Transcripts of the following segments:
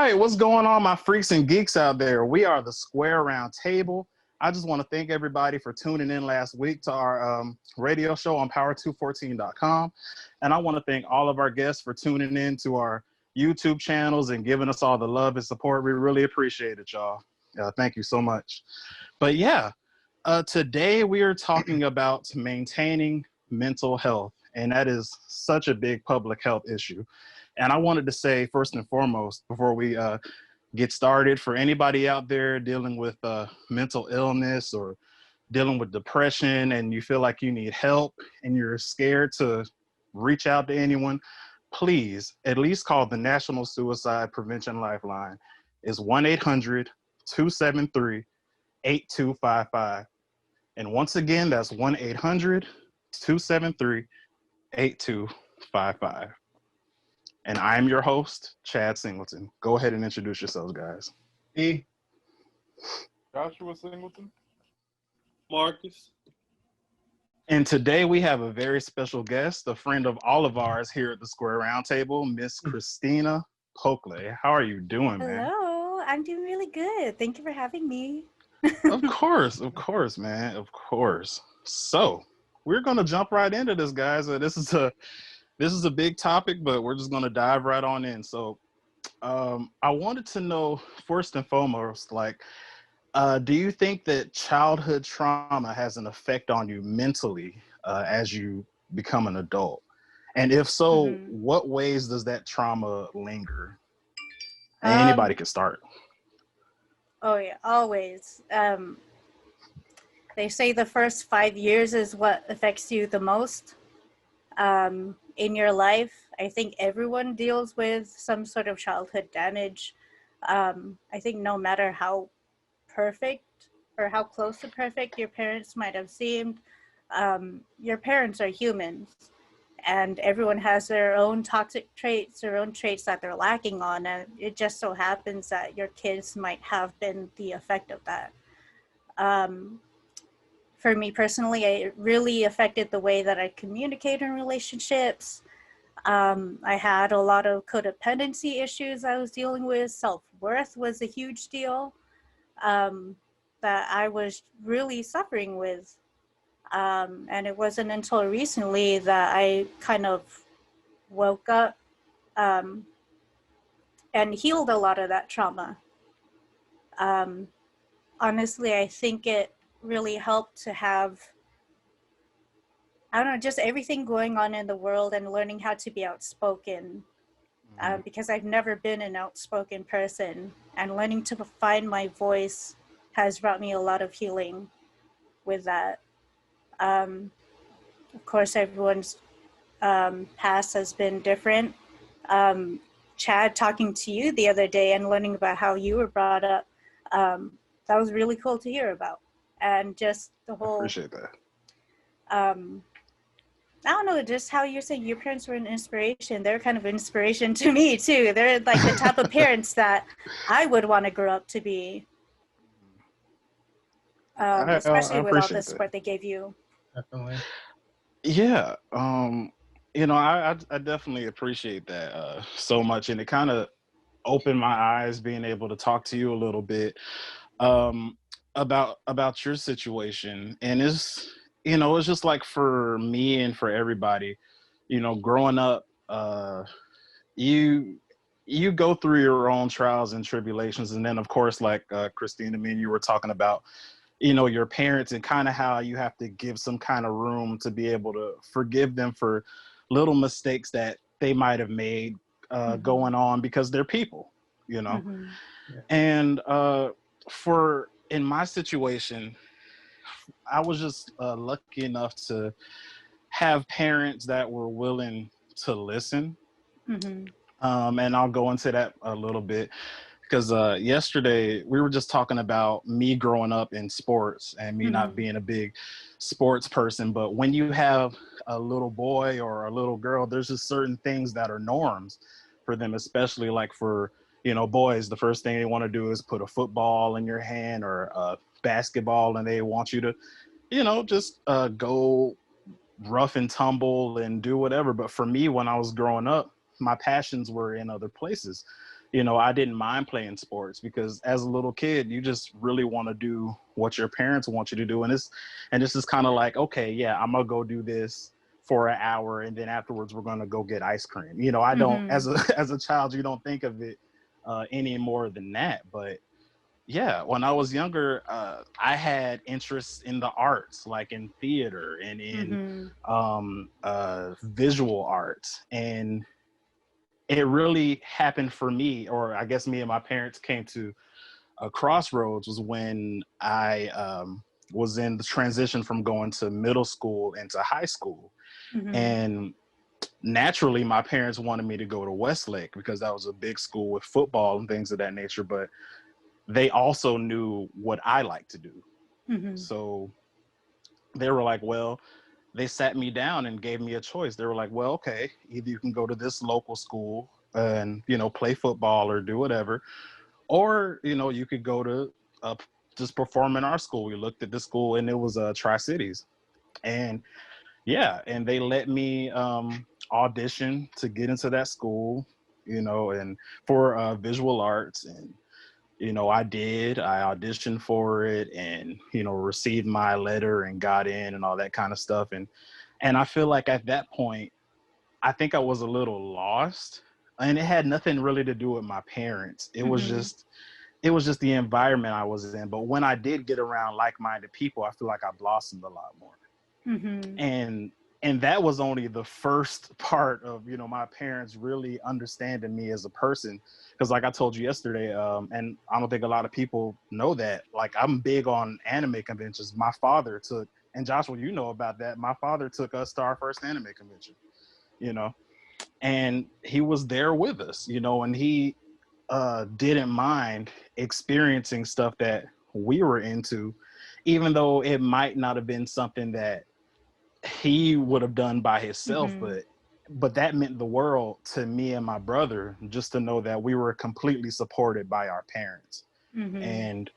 right, what's going on, my freaks and geeks out there? We are the Square Round Table. I just want to thank everybody for tuning in last week to our radio show on power214.com. And I want to thank all of our guests for tuning in to our YouTube channels and giving us all the love and support. We really appreciate it, y'all. Thank you so much. But yeah, today we are talking about maintaining mental health. And that is such a big public health issue. And I wanted to say, first and foremost, before we get started, for anybody out there dealing with mental illness or dealing with depression and you feel like you need help and you're scared to reach out to anyone, please at least call the National Suicide Prevention Lifeline. It's 1-800-273-8255. And once again, that's 1-800-273-8255. And I'm your host, Chad Singleton. Go ahead and introduce yourselves, guys. E. Joshua Singleton. Marcus. And today we have a very special guest, a friend of all of ours here at the Square Round Table, Miss Cristina Poklay. How are you doing, man? Hello, I'm doing really good. Thank you for having me. Of course, man, of course. So we're gonna jump right into this, guys. This is a big topic, but we're just going to dive right on in. So I wanted to know, first and foremost, do you think that childhood trauma has an effect on you mentally as you become an adult? And if so, what ways does that trauma linger? Anybody can start. Oh, yeah, always. They say the first 5 years is what affects you the most. In your life. I think everyone deals with some sort of childhood damage. I think no matter how perfect or how close to perfect your parents might have seemed, your parents are humans, and everyone has their own toxic traits, their own traits that they're lacking on, and it just so happens that your kids might have been the effect of that. For me personally, it really affected the way that I communicate in relationships. I had a lot of codependency issues I was dealing with. Self-worth was a huge deal that I was really suffering with. And it wasn't until recently that I kind of woke up and healed a lot of that trauma. Honestly, I think it really helped to have, I don't know, just everything going on in the world and learning how to be outspoken, because I've never been an outspoken person, and learning to find my voice has brought me a lot of healing with that. Of course, everyone's past has been different. Chad, talking to you the other day and learning about how you were brought up, that was really cool to hear about. And just the whole, I appreciate that. I don't know, just how you're saying your parents were an inspiration. They're kind of inspiration to me too. They're like the type of parents that I would want to grow up to be. Especially with all the support they gave you. Definitely. Yeah. I definitely appreciate that so much. And it kind of opened my eyes being able to talk to you a little bit. About your situation. And it's just like for me and for everybody, growing up, you go through your own trials and tribulations. And then of course, like Christina, me and you were talking about, your parents and kind of how you have to give some kind of room to be able to forgive them for little mistakes that they might have made going on, because they're people, Yeah. And in my situation, I was just lucky enough to have parents that were willing to listen. And I'll go into that a little bit, because yesterday we were just talking about me growing up in sports and me not being a big sports person. But when you have a little boy or a little girl, there's just certain things that are norms for them, especially like for boys. The first thing they want to do is put a football in your hand or a basketball, and they want you to, just go rough and tumble and do whatever. But for me, when I was growing up, my passions were in other places. I didn't mind playing sports because as a little kid, you just really want to do what your parents want you to do. And this is kind of like, okay, yeah, I'm going to go do this for an hour. And then afterwards, we're going to go get ice cream. I don't, as a child, you don't think of it any more than that. But yeah, when I was younger, I had interests in the arts, like in theater and in visual arts. And it really happened for me, or I guess me and my parents came to a crossroads was when I was in the transition from going to middle school into high school. And naturally, my parents wanted me to go to Westlake because that was a big school with football and things of that nature. But they also knew what I like to do. So they were like, well, they sat me down and gave me a choice. They were like, well, okay, either you can go to this local school and, play football or do whatever, or, you could go to just perform in our school. We looked at the school and it was Tri-Cities. And yeah, and they let me audition to get into that school, and for visual arts. And I auditioned for it and, received my letter and got in and all that kind of stuff. And I feel like at that point, I think I was a little lost, and it had nothing really to do with my parents. It was just the environment I was in. But when I did get around like-minded people, I feel like I blossomed a lot more. And that was only the first part of, my parents really understanding me as a person. Because like I told you yesterday, and I don't think a lot of people know that, like I'm big on anime conventions. My father took, and Joshua, you know about that, my father took us to our first anime convention, and he was there with us, and he didn't mind experiencing stuff that we were into, even though it might not have been something that he would have done by himself, but that meant the world to me and my brother, just to know that we were completely supported by our parents. And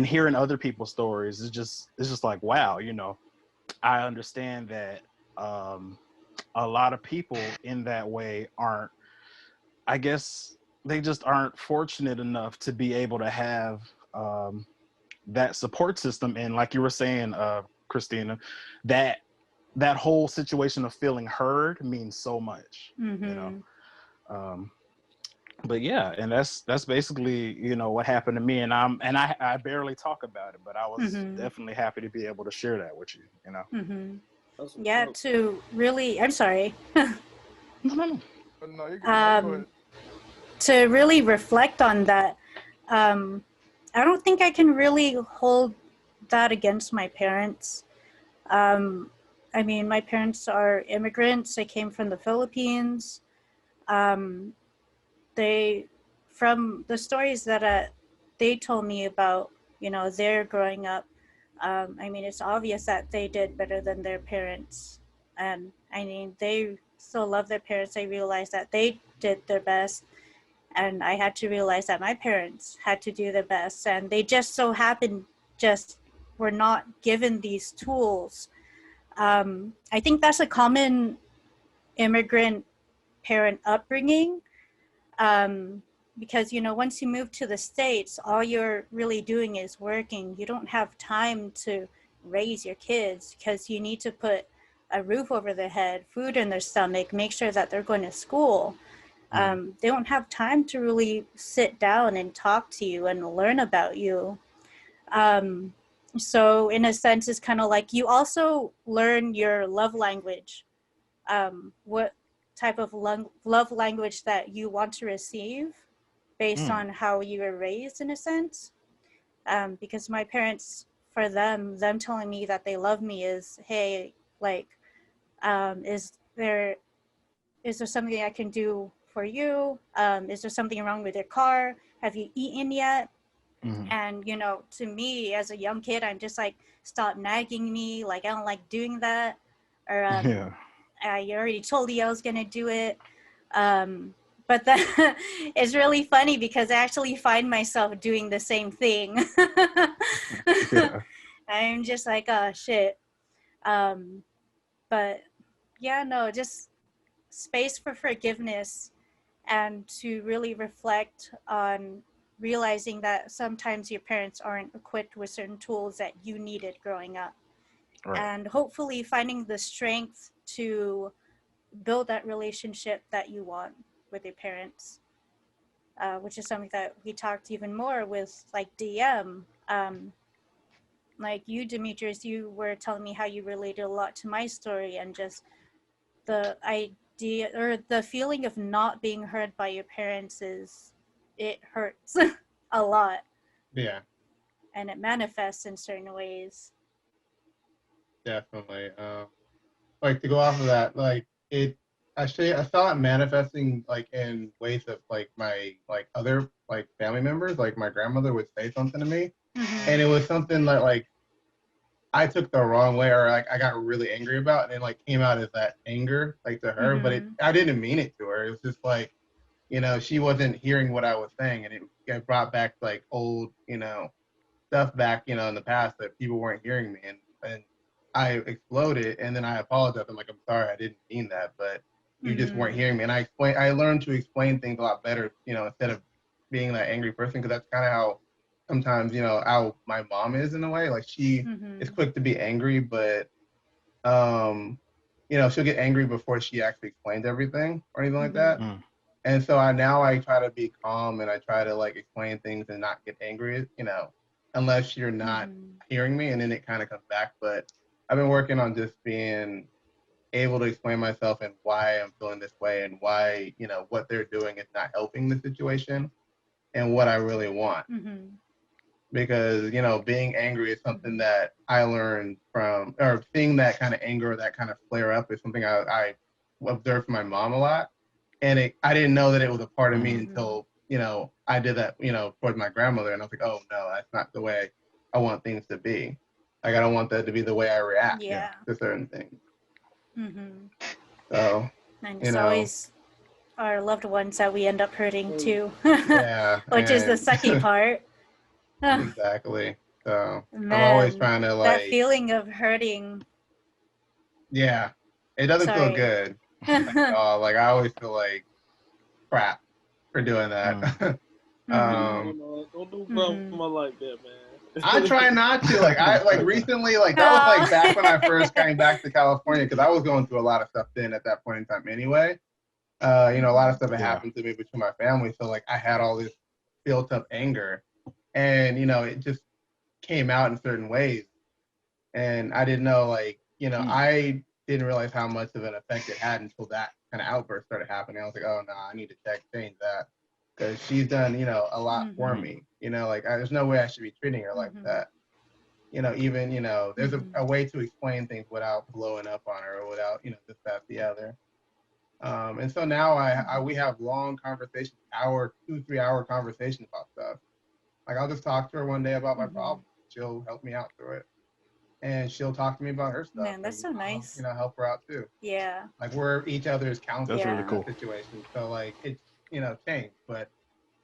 hearing other people's stories it's just like, wow, I understand that a lot of people in that way aren't, I guess they just aren't fortunate enough to be able to have that support system. And like you were saying, Cristina, that whole situation of feeling heard means so much, but yeah, and that's basically, what happened to me. And I barely talk about it, but I was definitely happy to be able to share that with you. Yeah, to really, I'm sorry. No, you're good. Go ahead. To really reflect on that, I don't think I can really hold that against my parents. I mean, my parents are immigrants. They came from the Philippines. They, from the stories that they told me about, their growing up, I mean, it's obvious that they did better than their parents. And I mean, they still love their parents. They realized that they did their best. And I had to realize that my parents had to do their best. And they just so happened, just were not given these tools. I think that's a common immigrant parent upbringing. Because, once you move to the States, all you're really doing is working. You don't have time to raise your kids because you need to put a roof over their head, food in their stomach, make sure that they're going to school. They don't have time to really sit down and talk to you and learn about you. So in a sense, it's kind of like you also learn your love language, what type of love language that you want to receive based on how you were raised, in a sense. Because my parents, for them telling me that they love me is, hey, like, is there something I can do for you? Is there something wrong with your car? Have you eaten yet? And, to me as a young kid, I'm just like, stop nagging me. Like, I don't like doing that. Or I already told you I was going to do it. But that it's really funny because I actually find myself doing the same thing. I'm just like, oh, shit. But yeah, no, just space for forgiveness and to really reflect on realizing that sometimes your parents aren't equipped with certain tools that you needed growing up. Right. And hopefully finding the strength to build that relationship that you want with your parents, which is something that we talked even more with like DM. Like you, Demetrius, you were telling me how you related a lot to my story, and just the idea or the feeling of not being heard by your parents it hurts a lot. Yeah. And it manifests in certain ways. Definitely. Like to go off of that, like I saw it manifesting like in ways of like my like other like family members. Like my grandmother would say something to me, and it was something that like I took the wrong way, or like I got really angry about, and it like came out as that anger like to her, but I didn't mean it to her. It was just like, you know, she wasn't hearing what I was saying, and it brought back like old, you know, stuff back, you know, in the past that people weren't hearing me, and I exploded, and then I apologized. I'm like, I'm sorry, I didn't mean that, but you just weren't hearing me. And I learned to explain things a lot better, you know, instead of being that angry person, because that's kind of how sometimes, you know, how my mom is in a way. Like she is quick to be angry, but you know, she'll get angry before she actually explains everything or anything like that. And so I try to be calm, and I try to like explain things and not get angry, you know, unless you're not hearing me, and then it kind of comes back. But I've been working on just being able to explain myself and why I'm feeling this way, and why, you know, what they're doing is not helping the situation, and what I really want. Because, you know, being angry is something that I learned from, or seeing that kind of anger or that kind of flare up is something I observed from my mom a lot. And I didn't know that it was a part of me until, you know, I did that, you know, towards my grandmother, and I was like, oh no, that's not the way I want things to be. Like, I don't want that to be the way I react to certain things. So, and it's always our loved ones that we end up hurting too. Yeah. Which is the sucky part. Exactly. So Man, I'm always trying to like, that feeling of hurting. Yeah, it doesn't feel good. Like, like I always feel like crap for doing that. Don't do grandma like that, man. I try not to. Like recently, like that was like back when I first came back to California, because I was going through a lot of stuff then at that point in time anyway. You know, a lot of stuff had happened to me between my family, so like I had all this built up anger, and you know, it just came out in certain ways, and I didn't know, like, you know, I didn't realize how much of an effect it had until that kind of outburst started happening. I was like, oh no, I need to change that, because she's done, you know, a lot for me. You know, like there's no way I should be treating her like that. You know, even, you know, there's a way to explain things without blowing up on her, or without, you know, this, that, the other. And so now we have long conversations, 2-3 hour conversations about stuff. Like I'll just talk to her one day about my problem. She'll help me out through it. And she'll talk to me about her stuff. Man, that's so nice. You know, help her out too. Yeah. Like we're each other's counselors That's really cool. in that situation. So like it's, you know, changed. But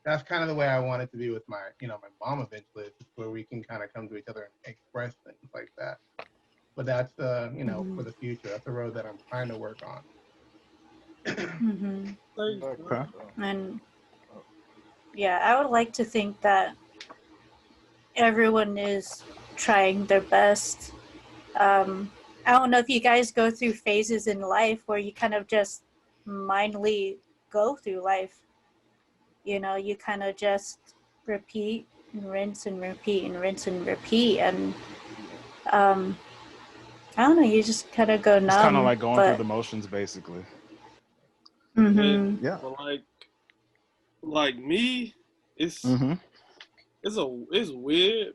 that's kind of the way I want it to be with my, you know, my mom eventually, where we can kind of come to each other and express things like that. But that's you know, for the future. That's the road that I'm trying to work on. And yeah, I would like to think that everyone is trying their best. I don't know if you guys go through phases in life where you kind of just mindly go through life. You know, you kind of just repeat and rinse and repeat and rinse and repeat. And I don't know, you just kind of go numb. It's kind of like going through the motions, basically. Yeah. But like me, it's weird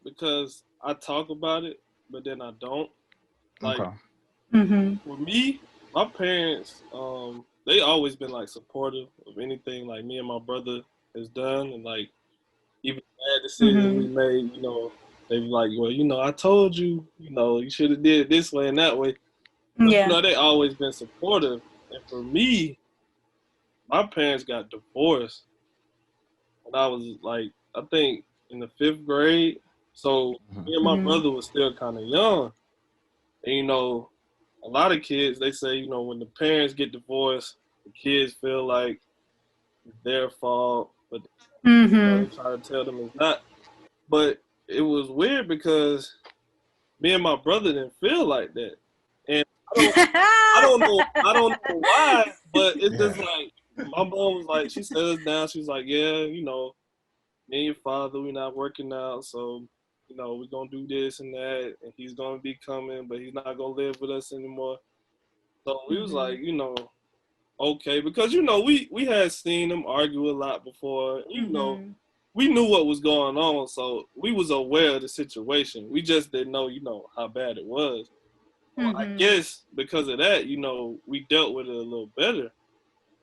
because I talk about it, but then I don't. Like with me, my parents, they always been like supportive of anything like me and my brother has done, and like even bad decisions we made, you know, they be like, well, you know, I told you, you know, you should have did it this way and that way. But, you know, they always been supportive. And for me, my parents got divorced when I was like, I think in the 5th grade. So me and my brother was still kind of young. And, you know, a lot of kids, they say, you know, when the parents get divorced, the kids feel like it's their fault, but they try to tell them it's not. But it was weird because me and my brother didn't feel like that, and I don't know why, but it's just like my mom was like, she set us down. She was like, yeah, you know, me and your father, we're not working out, so you know, we're gonna do this and that, and he's gonna be coming, but he's not gonna live with us anymore. So we was like, you know, okay, because you know, we had seen them argue a lot before, you know. We knew what was going on, so we was aware of the situation. We just didn't know, you know, how bad it was. So I guess because of that, you know, we dealt with it a little better.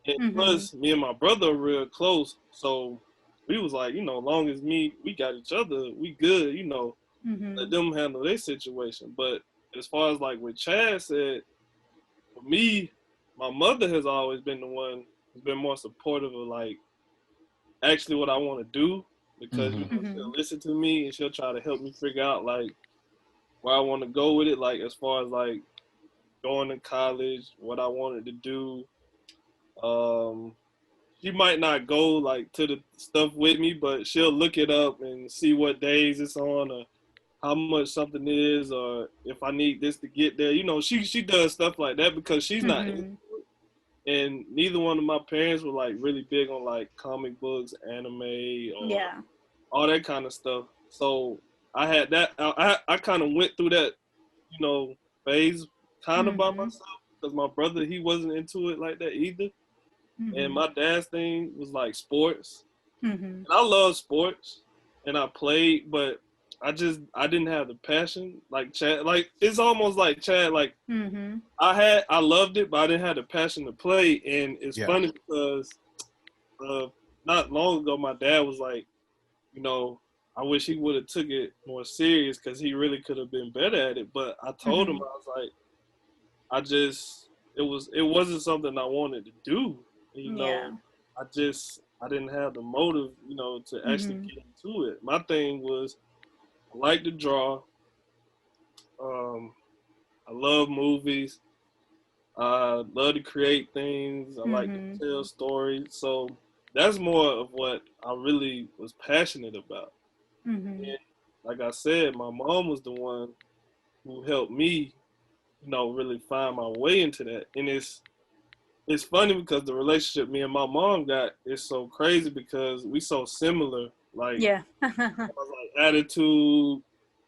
And plus, me and my brother are real close, so we was like, you know, long as we got each other, we good, you know, let them handle their situation. But as far as like what Chad said, for me, my mother has always been the one who's been more supportive of like actually what I want to do, because you know, she'll listen to me and she'll try to help me figure out like where I want to go with it, like as far as like going to college, what I wanted to do. She might not go like to the stuff with me, but she'll look it up and see what days it's on, or how much something is, or if I need this to get there. You know, she does stuff like that because she's not into it. And neither one of my parents were like really big on like comic books, anime, or all that kind of stuff. So I had that. I kind of went through that, you know, phase kind of by myself, because my brother, he wasn't into it like that either. And my dad's thing was like sports. And I love sports, and I played, but I didn't have the passion like Chad. Like it's almost like Chad. Like I loved it, but I didn't have the passion to play. And it's funny because not long ago, my dad was like, you know, I wish he would have took it more serious because he really could have been better at it. But I told him, I was like, it wasn't something I wanted to do. You know, I didn't have the motive, you know, to actually get into it. My thing was, I like to draw. I love movies. I love to create things. I like to tell stories. So that's more of what I really was passionate about. And like I said, my mom was the one who helped me, you know, really find my way into that. And it's funny because the relationship me and my mom got is so crazy because we so similar. Like, like attitude,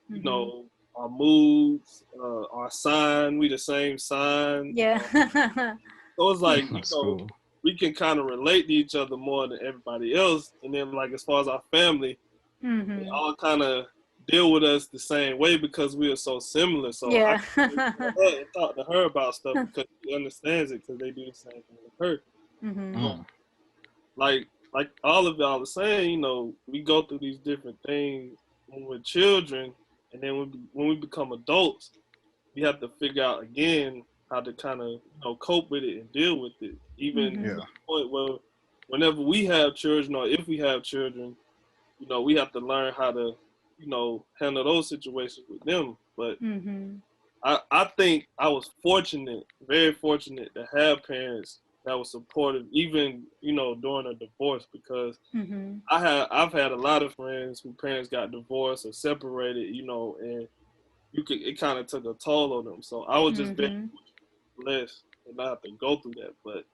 you know, our moods, our sign, we the same sign. So it's like, you know, we can kind of relate to each other more than everybody else. And then like as far as our family, they all kind of deal with us the same way because we are so similar. So I can talk to her about stuff because she understands it because they do the same thing with her. Like all of y'all are saying, you know, we go through these different things when we're children, and then when we become adults, we have to figure out again how to kind of, you know, cope with it and deal with it. Even to the point where whenever we have children, or if we have children, you know, we have to learn how to, you know, handle those situations with them. But I think I was fortunate, very fortunate, to have parents that were supportive, even, you know, during a divorce, because I've had a lot of friends whose parents got divorced or separated, you know, and it kind of took a toll on them. So I was just very blessed to not have to go through that. But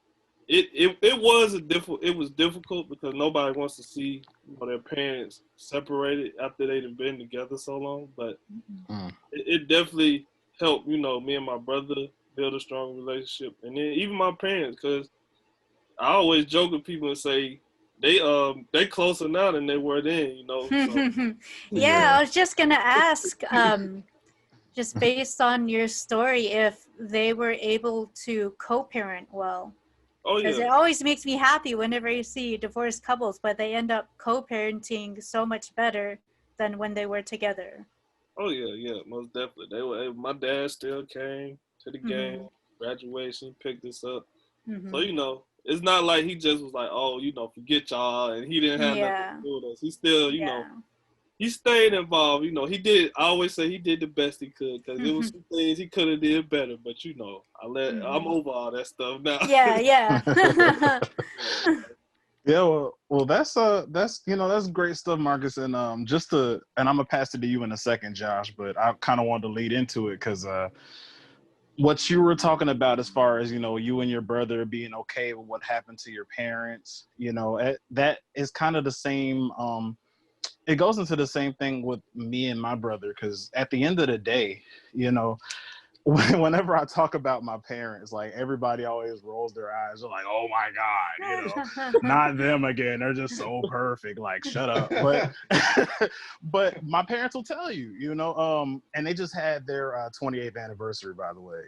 it was difficult because nobody wants to see, you know, their parents separated after they've been together so long. But it definitely helped, you know, me and my brother build a strong relationship, and then even my parents, because I always joke with people and say they closer now than they were then, you know. So. I was just gonna ask, just based on your story, if they were able to co-parent well. Because it always makes me happy whenever I see divorced couples, but they end up co-parenting so much better than when they were together. Oh yeah, most definitely. They were. My dad still came to the game, graduation, picked us up. So, you know, it's not like he just was like, oh, you know, forget y'all, and he didn't have nothing to do with us. He still, you know, he stayed involved. You know, he did. I always say he did the best he could because there was some things he could have did better. But you know, I'm over all that stuff now. Yeah, well, that's that's great stuff, Marcus. And and I'm gonna pass it to you in a second, Josh. But I kind of wanted to lead into it because what you were talking about, as far as you and your brother being okay with what happened to your parents, that is kind of the same. It goes into the same thing with me and my brother, because at the end of the day, you know, whenever I talk about my parents, like everybody always rolls their eyes. They're like, "Oh my God, not them again. They're just so perfect. Like, shut up." But but my parents will tell you, and they just had their 28th anniversary, by the way.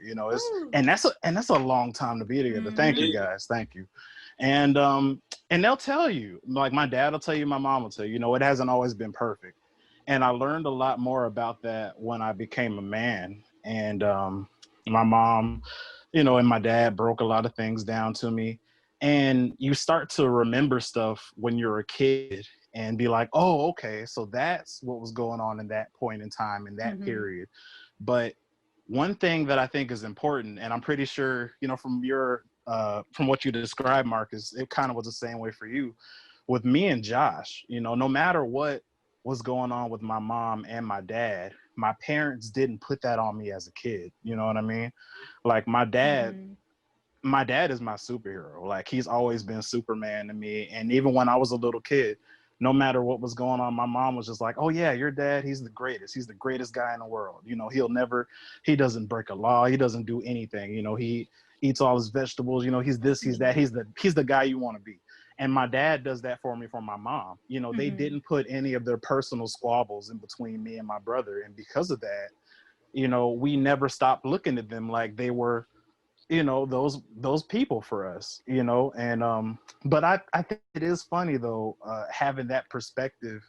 And that's a long time to be together. Thank you guys, thank you. And they'll tell you, like my dad will tell you, my mom will tell you, it hasn't always been perfect. And I learned a lot more about that when I became a man. And my mom, and my dad broke a lot of things down to me. And you start to remember stuff when you're a kid and be like, oh, okay, so that's what was going on in that point in time, in that period. But one thing that I think is important, and I'm pretty sure, from what you described, Marcus, it kind of was the same way for you. With me and Josh, no matter what was going on with my mom and my dad, my parents didn't put that on me as a kid. You know what I mean? Like my dad is my superhero. Like he's always been Superman to me. And even when I was a little kid, no matter what was going on, my mom was just like, oh yeah, your dad, he's the greatest. He's the greatest guy in the world. He doesn't break a law. He doesn't do anything. He eats all his vegetables. He's this, he's that. He's the guy you want to be. And my dad does that for me, for my mom. They didn't put any of their personal squabbles in between me and my brother. And because of that, we never stopped looking at them like they were, those people for us, and but I think it is funny though, having that perspective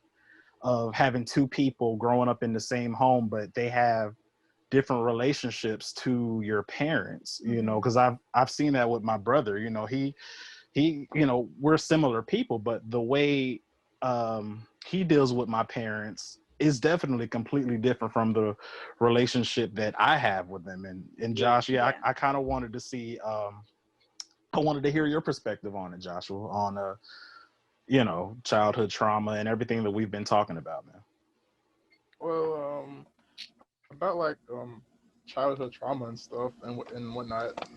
of having two people growing up in the same home, but they have different relationships to your parents, because I've seen that with my brother. He we're similar people, but the way he deals with my parents is definitely completely different from the relationship that I have with them. And Josh, I kind of wanted to see, I wanted to hear your perspective on it, Joshua, on childhood trauma and everything that we've been talking about, man. Well, about like childhood trauma and stuff and whatnot,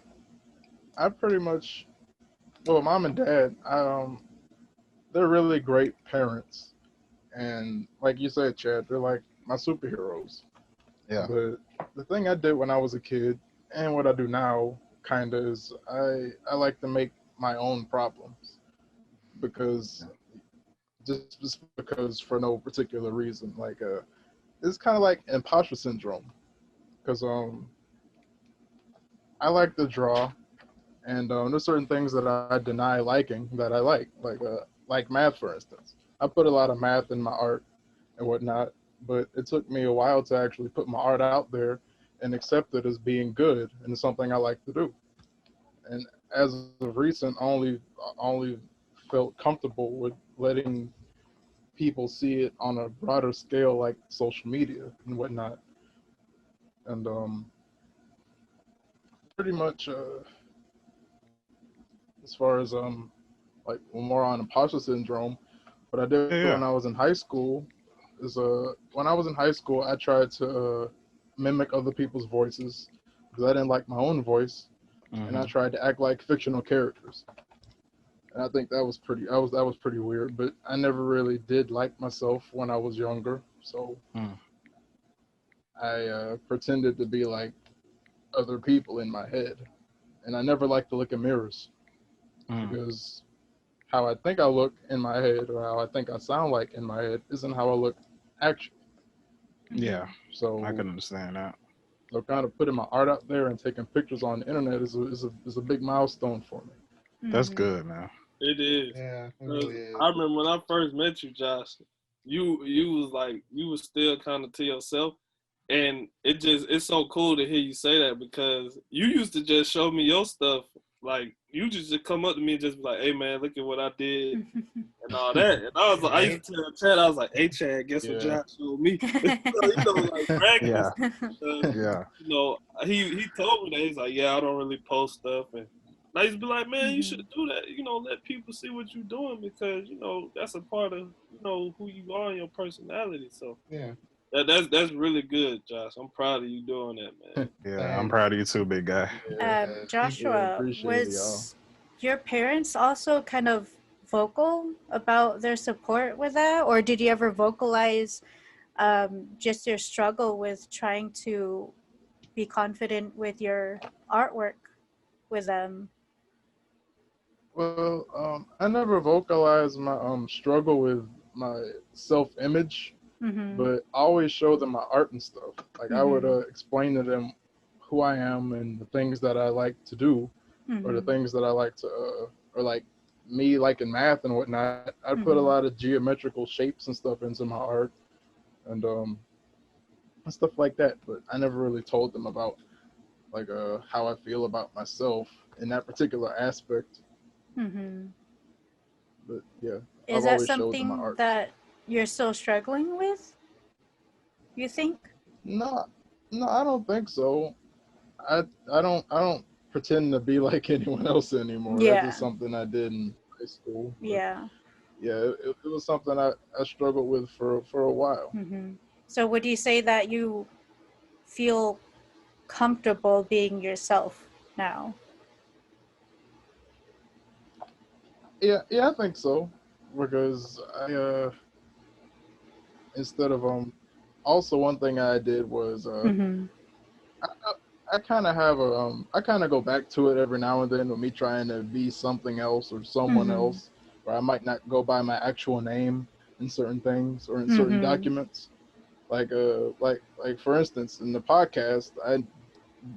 I pretty much, mom and dad, they're really great parents, and like you said, Chad, they're like my superheroes. Yeah. But the thing I did when I was a kid, and what I do now, kind of, is I like to make my own problems, because just because for no particular reason, like it's kind of like imposter syndrome, because I like to draw. And there's certain things that I deny liking that I like math, for instance. I put a lot of math in my art and whatnot, but it took me a while to actually put my art out there and accept it as being good and something I like to do. And as of recent, I only felt comfortable with letting people see it on a broader scale, like social media and whatnot. And pretty much. As far as like more on imposter syndrome, what I did when I was in high school is when I was in high school, I tried to mimic other people's voices because I didn't like my own voice, and I tried to act like fictional characters. And I think that was pretty weird, but I never really did like myself when I was younger, so I pretended to be like other people in my head, and I never liked to look in mirrors. Because how I think I look in my head, or how I think I sound like in my head, isn't how I look actually. Yeah, so I can understand that. So kind of putting my art out there and taking pictures on the internet is a big milestone for me. That's good, man. It is. Yeah, it really is. I remember when I first met you, Josh. You was like, you was still kind of to yourself, and it's so cool to hear you say that, because you used to just show me your stuff. Like, you just come up to me and just be like, hey, man, look at what I did and all that. And I was like, I used to tell Chad, I was like, hey, Chad, guess what Josh showed me? Like, bragging. Yeah. He told me that. He's like, yeah, I don't really post stuff. And I used to be like, man, you should do that. You know, let people see what you're doing because, you know, that's a part of, you know, who you are and your personality. So yeah, that's really good, Josh. I'm proud of you doing that, man. Yeah, I'm proud of you too, big guy. Joshua, appreciate was your parents also kind of vocal about their support with that, or did you ever vocalize just your struggle with trying to be confident with your artwork with them? Well, I never vocalized my struggle with my self-image, but I always showed them my art and stuff. Like I would explain to them who I am and the things that I like to do, or the things that I like to, or like me liking math and whatnot. I put a lot of geometrical shapes and stuff into my art, and stuff like that. But I never really told them about like how I feel about myself in that particular aspect. But yeah, Is I've that always showed them my something art. that you're still struggling with, you think? No, I don't think so. I don't pretend to be like anyone else anymore. That's just something I did in high school. But yeah, it was something I struggled with for a while. So would you say that you feel comfortable being yourself now? Yeah, I think so. Because I instead of also one thing I did was I kind of have a I kind of go back to it every now and then with me trying to be something else or someone else, where I might not go by my actual name in certain things or in certain documents. Like for instance, in the podcast,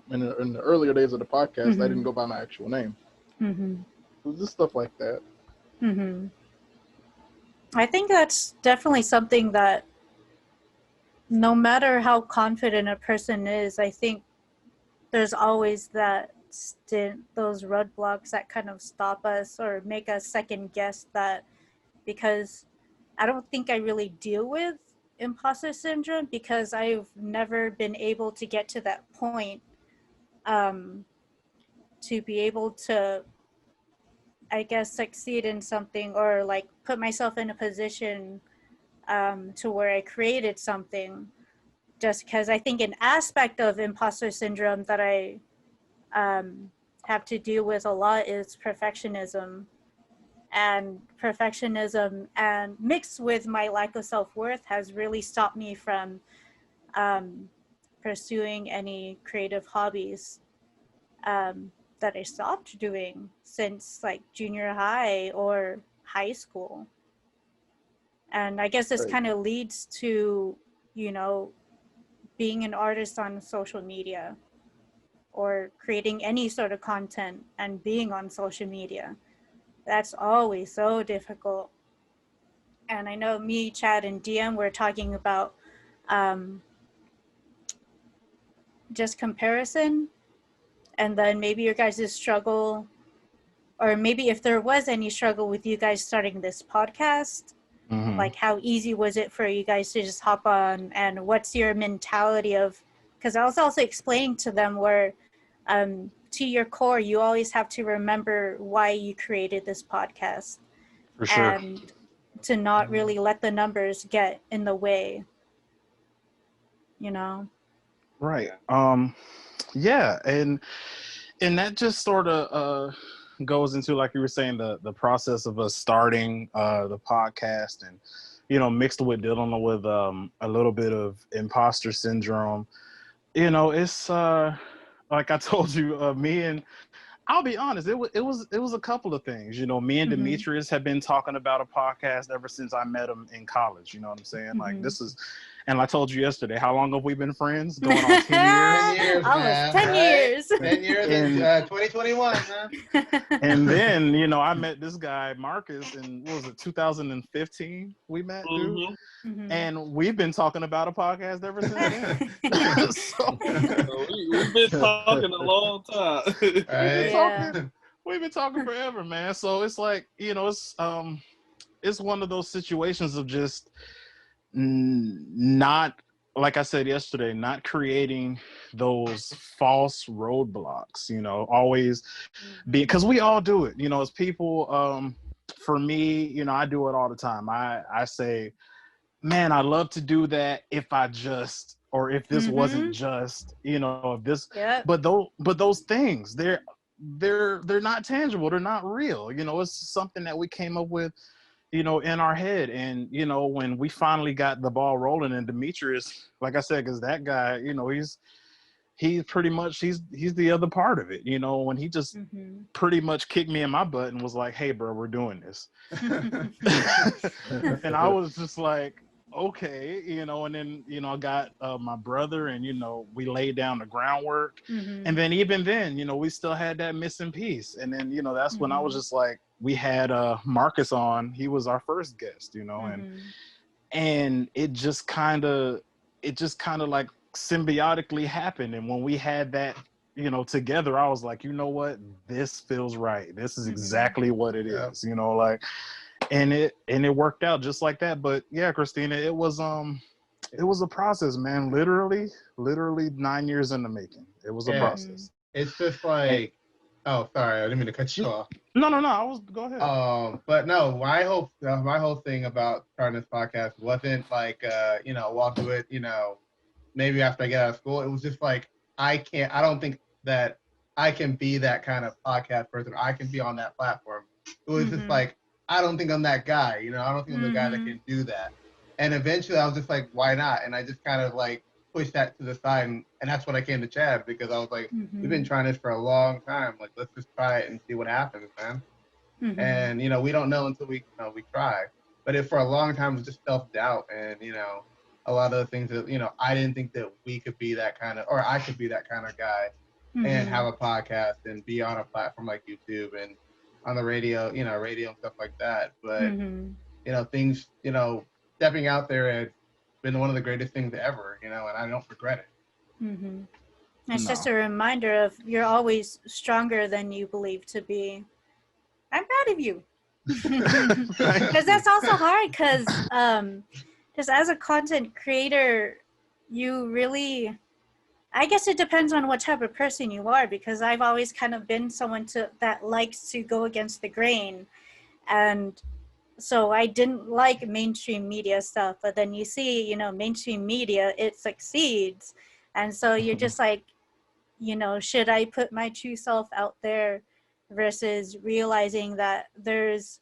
in the earlier days of the podcast, I didn't go by my actual name. It was just stuff like that. I think that's definitely something that no matter how confident a person is, I think there's always those roadblocks that kind of stop us or make us second guess that, because I don't think I really deal with imposter syndrome because I've never been able to get to that point to be able to, I guess, succeed in something or like put myself in a position to where I created something. Just because I think an aspect of imposter syndrome that I have to deal with a lot is perfectionism. And perfectionism and mixed with my lack of self-worth has really stopped me from pursuing any creative hobbies that I stopped doing since like junior high or high school. And I guess this kind of leads to, you know, being an artist on social media or creating any sort of content and being on social media. That's always so difficult. And I know me, Chad, and DM were talking about just comparison, and then maybe your guys' struggle, or maybe if there was any struggle with you guys starting this podcast, like how easy was it for you guys to just hop on, and what's your mentality of, because I was also explaining to them where to your core, you always have to remember why you created this podcast. For sure. And to not really let the numbers get in the way, you know? Right. Yeah, and that just sort of goes into, like you were saying, the process of us starting the podcast, and you know, mixed with dealing with a little bit of imposter syndrome. You know, it's like I told you, me and I'll be honest, it was a couple of things. You know, me and Demetrius have been talking about a podcast ever since I met him in college. You know what I'm saying? Like this is, and I told you yesterday, how long have we been friends? Going on 10 years? 10 years, man. 10 years. 10 years in 2021, man. And then, you know, I met this guy, Marcus, in, what was it, 2015 we met, dude? And we've been talking about a podcast ever since then. So, we've been talking a long time. We've been talking forever, man. So it's like, you know, it's one of those situations of just not like I said yesterday, not creating those false roadblocks, you know, always because we all do it, you know, as people. For me, you know, I do it all the time. I say, man, I love to do that if I just, or if this wasn't just, you know, if this, but those things, they're not tangible. They're not real. You know, it's something that we came up with, you know, in our head. And, you know, when we finally got the ball rolling, and Dmitri is, like I said, because that guy, you know, he's pretty much, he's the other part of it, you know, when he just pretty much kicked me in my butt and was like, hey bro, we're doing this. And I was just like, okay, you know. And then, you know, I got my brother, and, you know, we laid down the groundwork. And then even then, you know, we still had that missing piece. And then, you know, that's when I was just like, we had Marcus on. He was our first guest, you know. And it just kind of like symbiotically happened. And when we had that, you know, together, I was like, you know what, this feels right. This is exactly what it is, you know, like, and it worked out just like that. But yeah, Cristina, it was a process, man. Literally 9 years in the making. It was a process. It's just like, oh, sorry, I didn't mean to cut you off. No, go ahead. But no, my whole thing about starting this podcast wasn't like, you know, well, I'll do it, you know, maybe after I get out of school. It was just like, I don't think that I can be that kind of podcast person. I can be on that platform. It was just like, I don't think I'm that guy, you know. I don't think I'm the guy that can do that. And eventually I was just like, why not? And I just kind of like pushed that to the side, and that's when I came to Chad, because I was like, we've been trying this for a long time. Like, let's just try it and see what happens, man. And, you know, we don't know until we try. But for a long time, it was just self-doubt, and, you know, a lot of the things that, you know, I didn't think that we could be that kind of, or I could be that kind of guy and have a podcast and be on a platform like YouTube and on the radio, you know, radio and stuff like that. But, you know, things, you know, stepping out there has been one of the greatest things ever, you know, and I don't regret it. It's just a reminder of you're always stronger than you believe to be. I'm proud of you. Because that's also hard, because as a content creator, you really, I guess it depends on what type of person you are, because I've always kind of been someone that likes to go against the grain. And so I didn't like mainstream media stuff, but then you see, you know, mainstream media, it succeeds. And so you're just like, you know, should I put my true self out there, versus realizing that there's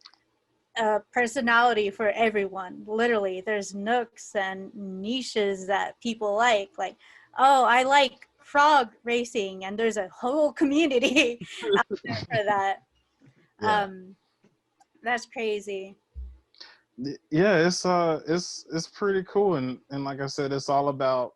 a personality for everyone. Literally, there's nooks and niches that people like, oh, I like frog racing, and there's a whole community out there for that. That's crazy. Yeah, it's pretty cool. And like I said, it's all about,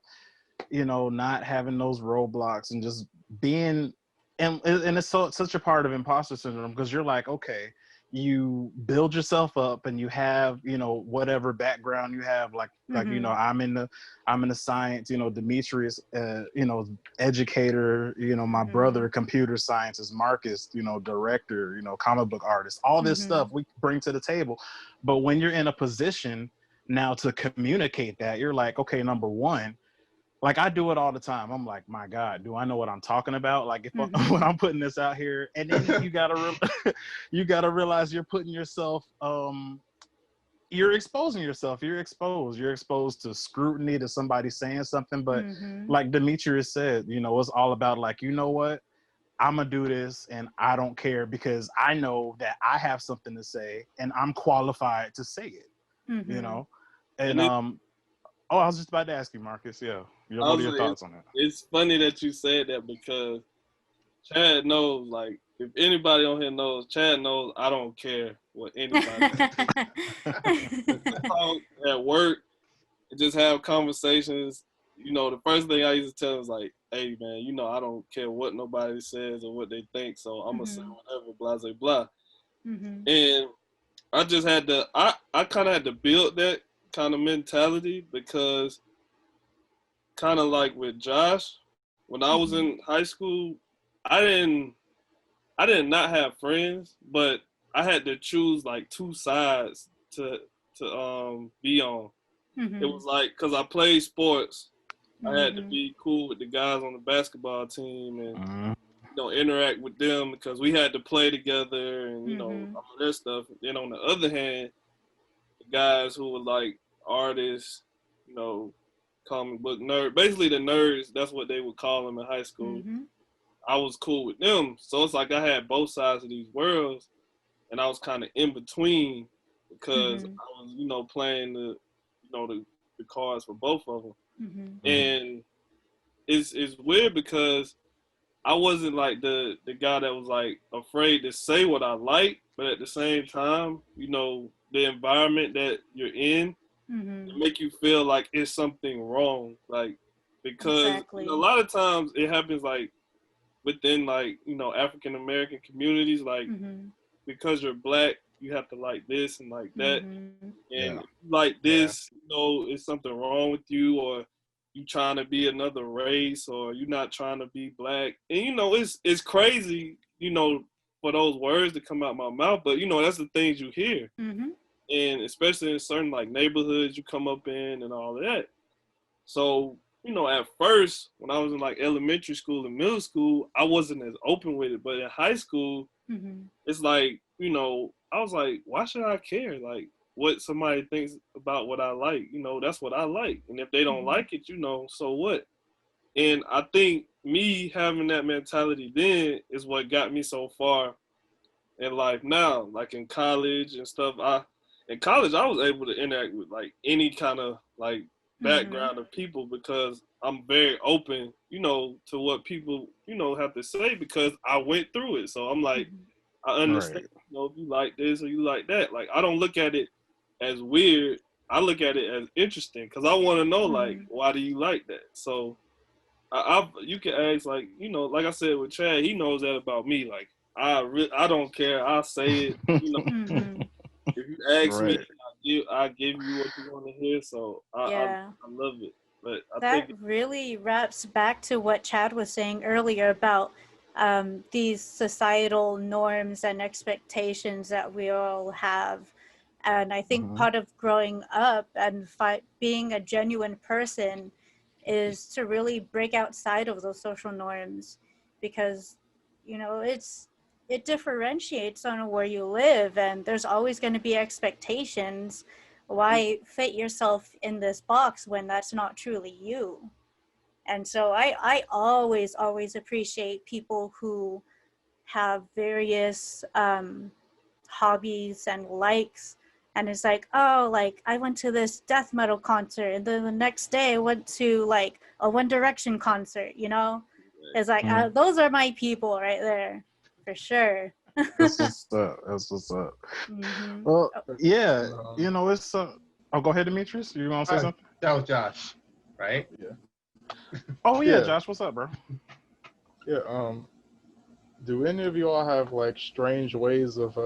you know, not having those roadblocks and just being, and it's such a part of imposter syndrome, because you're like, okay, you build yourself up and you have, you know, whatever background you have, like you know, I'm in the science, you know, Dmitri is you know, educator, you know, my brother computer scientist, Marcus, you know, director, you know, comic book artist, all this stuff we bring to the table. But when you're in a position now to communicate that, you're like, okay, number one, like I do it all the time. I'm like, my God, do I know what I'm talking about? Like, if when I'm putting this out here, and then you gotta realize you're putting yourself, you're exposing yourself. You're exposed to scrutiny, to somebody saying something. But like Demetrius said, you know, it's all about like, you know what, I'm gonna do this, and I don't care, because I know that I have something to say, and I'm qualified to say it. You know, and oh, I was just about to ask you, Marcus. Yeah. What are your thoughts on that? It's funny that you said that, because Chad knows, like, if anybody on here knows, Chad knows I don't care what anybody talk at work, just have conversations. You know, the first thing I used to tell is like, hey, man, you know, I don't care what nobody says or what they think, so I'm going to say whatever, blah, blah, blah. And I just had to, I kind of had to build that kind of mentality, because kind of like with Josh, when I was in high school, I did not have friends, but I had to choose like two sides to be on. it was like, because I played sports, I had to be cool with the guys on the basketball team and interact with them because we had to play together and all of that stuff. Then on the other hand, the guys who were like artists, comic book nerd, basically the nerds, that's what they would call them in high school. I was cool with them, so it's like I had both sides of these worlds, and I was kind of in between because I was playing the cards for both of them. And it's weird because I wasn't like the guy that was like afraid to say what I like, but at the same time, the environment that you're in it make you feel like it's something wrong, like because a lot of times it happens like within like African American communities, like because you're Black, you have to like this and like that, and like this, it's something wrong with you, or you trying to be another race, or you're not trying to be Black. And it's crazy, for those words to come out my mouth, but that's the things you hear. And especially in certain like neighborhoods you come up in and all of that. So, at first when I was in like elementary school and middle school, I wasn't as open with it. But in high school, it's like, I was like, why should I care? Like what somebody thinks about what I like, that's what I like. And if they don't like it, so what? And I think me having that mentality then is what got me so far in life now. Like in college and stuff, in college I was able to interact with like any kind of like background of people because I'm very open, to what people, have to say because I went through it. So I'm like, I understand, if you like this or you like that. Like I don't look at it as weird. I look at it as interesting because I want to know like, why do you like that? So you can ask like, like I said with Chad, he knows that about me. Like I don't care. I'll say it. If you ask me, I give you what you want to hear. So I love it. But I think really wraps back to what Chad was saying earlier about these societal norms and expectations that we all have. And I think part of growing up and being a genuine person is to really break outside of those social norms because, it differentiates on where you live and there's always going to be expectations. Why fit yourself in this box when that's not truly you? And so I always appreciate people who have various hobbies and likes. And it's like, oh, like I went to this death metal concert and then the next day I went to like a One Direction concert, It's like, those are my people right there, for sure. That's what's up. That's what's up. Well, yeah, it's oh, go ahead, Demetrius. You want to say something? That was Josh, right? Yeah. Oh yeah, Josh, what's up, bro? Yeah. Do any of you all have like strange ways of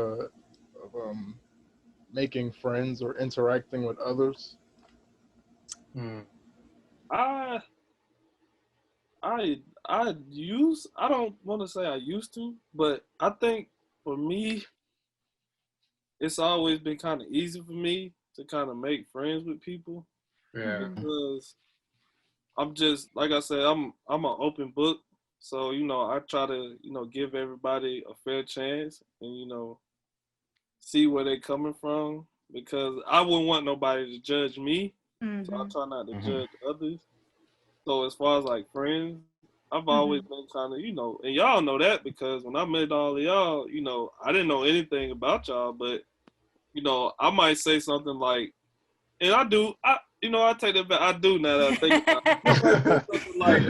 making friends or interacting with others? I don't want to say I used to, but I think for me, it's always been kind of easy for me to kind of make friends with people. Yeah. Because I'm just, like I said, I'm an open book. So, I try to, give everybody a fair chance and, see where they're coming from because I wouldn't want nobody to judge me. So I try not to judge others. So as far as like friends, I've always been kind of, and y'all know that because when I met all of y'all, I didn't know anything about y'all, but, I might say something like, and I take that back. I do now that I think about it. Like,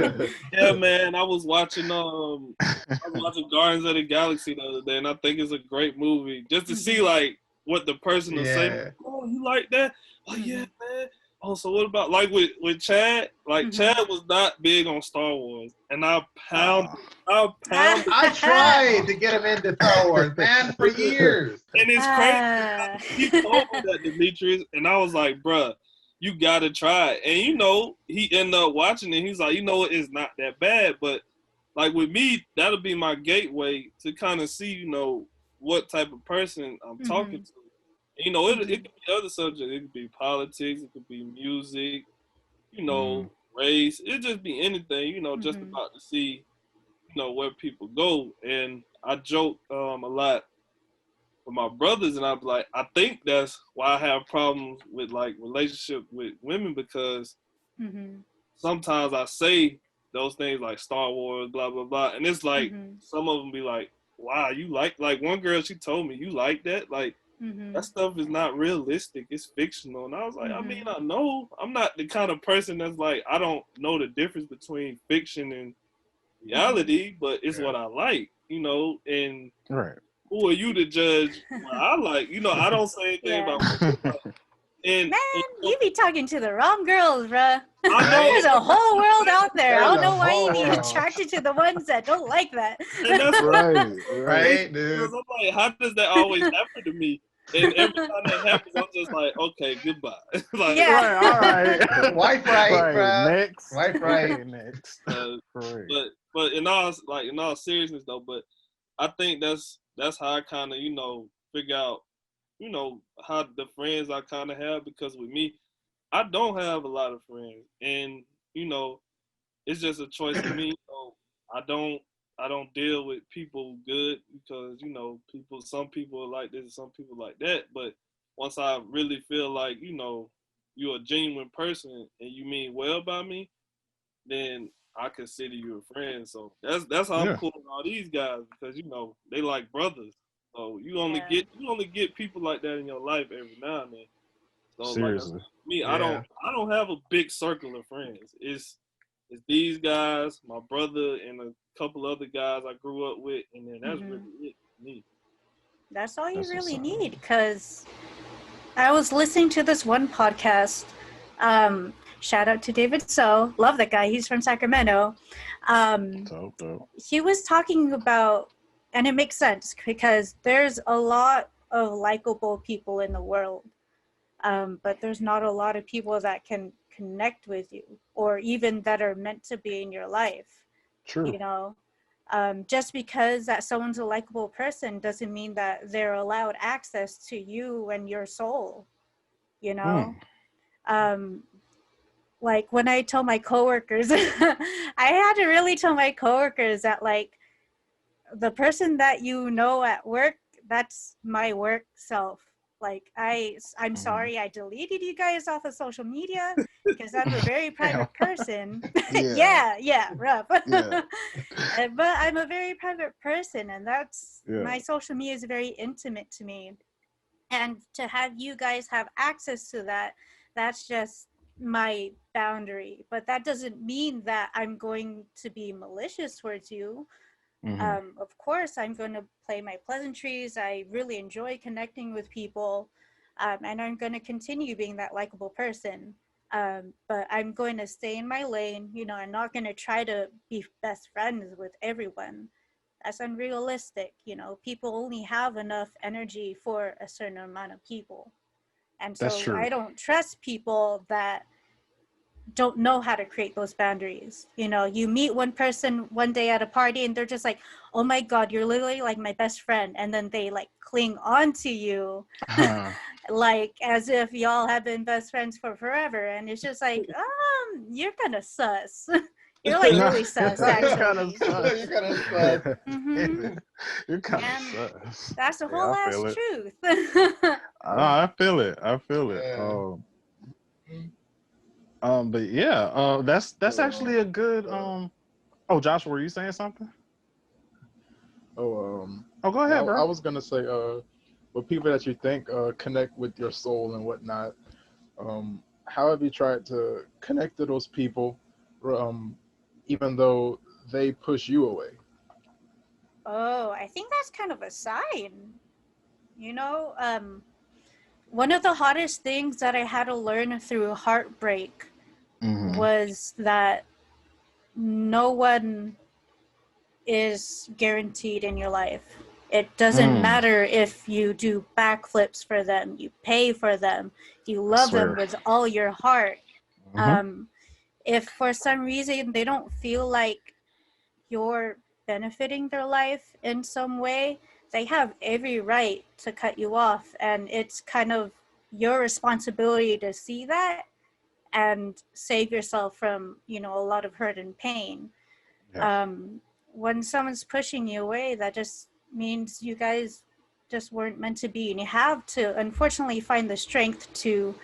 yeah, man, I was watching Guardians of the Galaxy the other day, and I think it's a great movie. Just to see like what the person will say. Oh, you like that? Oh yeah, man. Oh, so what about like with Chad? Like Chad was not big on Star Wars, and I tried to get him into Star Wars, man, for years. And it's crazy. He told me that, Dmitri, and I was like, bruh, you gotta try it. And he ended up watching it. He's like, it's not that bad. But like with me, that'll be my gateway to kind of see, what type of person I'm talking to. You know, it could be other subjects. It could be politics. It could be music. You know, race. It just be anything. You know, just about to see, you know, where people go. And I joke a lot with my brothers, and I'm like, I think that's why I have problems with like relationship with women, because sometimes I say those things like Star Wars, blah blah blah, and it's like some of them be like, wow, you like one girl, she told me, you like that, like that stuff is not realistic, it's fictional. And I was like, I mean, I know I'm not the kind of person that's like, I don't know the difference between fiction and reality, but it's what I like, you know. And who are you to judge what I like? You know, I don't say anything about man, you be talking to the wrong girls, bruh. I know. There's a whole world out there. I don't know why you be attracted to the ones that don't like that. And that's right, dude. I'm like, how does that always happen to me? And every time that happens, I'm just like, okay, goodbye. Like, all right. Wife right, bro. Next. Wife right. Next. But in all seriousness though, but I think that's how I kind of, you know, figure out, you know, how the friends I kind of have, because with me, I don't have a lot of friends, and you know, it's just a choice for me. So I don't deal with people good, because you know, some people are like this, some people like that. But once I really feel like, you know, you're a genuine person and you mean well by me, then I consider you a friend. So that's how I'm cool with all these guys, because you know, they like brothers. So you only get people like that in your life every now and then. So seriously, like, me, I don't have a big circle of friends. It's these guys, my brother, and a couple other guys I grew up with, and then that's really it for me. That's all you really need, because I was listening to this one podcast. Shout out to David So. Love that guy. He's from Sacramento. He was talking about, and it makes sense, because there's a lot of likable people in the world, but there's not a lot of people that can connect with you, or even that are meant to be in your life. True. You know, just because that someone's a likable person doesn't mean that they're allowed access to you and your soul. You know, like when I tell my coworkers, I had to really tell my coworkers that, like, the person that you know at work, that's my work self. Like, I'm sorry I deleted you guys off of social media, because I'm a very private person. Rough. But I'm a very private person, and that's my social media is very intimate to me. And to have you guys have access to that, that's just my boundary. But that doesn't mean that I'm going to be malicious towards you. Of course, I'm going to play my pleasantries. I really enjoy connecting with people, and I'm going to continue being that likable person. But I'm going to stay in my lane. You know, I'm not going to try to be best friends with everyone. That's unrealistic. You know, people only have enough energy for a certain amount of people. And so I don't trust people that don't know how to create those boundaries. You know, you meet one person one day at a party and they're just like, oh my God, you're literally like my best friend. And then they like cling on to you like as if y'all have been best friends for forever. And it's just like, you're kind of sus. You're like really sus, actually. You're kind of sus. You're kind of sus. That's the whole ass truth. I feel it. But yeah, that's actually a good. Oh, Josh, were you saying something? Go ahead, bro. I was gonna say, with people that you think connect with your soul and whatnot, how have you tried to connect to those people, even though they push you away? Oh, I think that's kind of a sign. You know, one of the hardest things that I had to learn through heartbreak was that no one is guaranteed in your life. It doesn't matter if you do backflips for them, you pay for them, you love them with all your heart. If for some reason they don't feel like you're benefiting their life in some way, they have every right to cut you off, and it's kind of your responsibility to see that and save yourself from, you know, a lot of hurt and pain. Yeah. When someone's pushing you away, that just means you guys just weren't meant to be, and you have to unfortunately find the strength to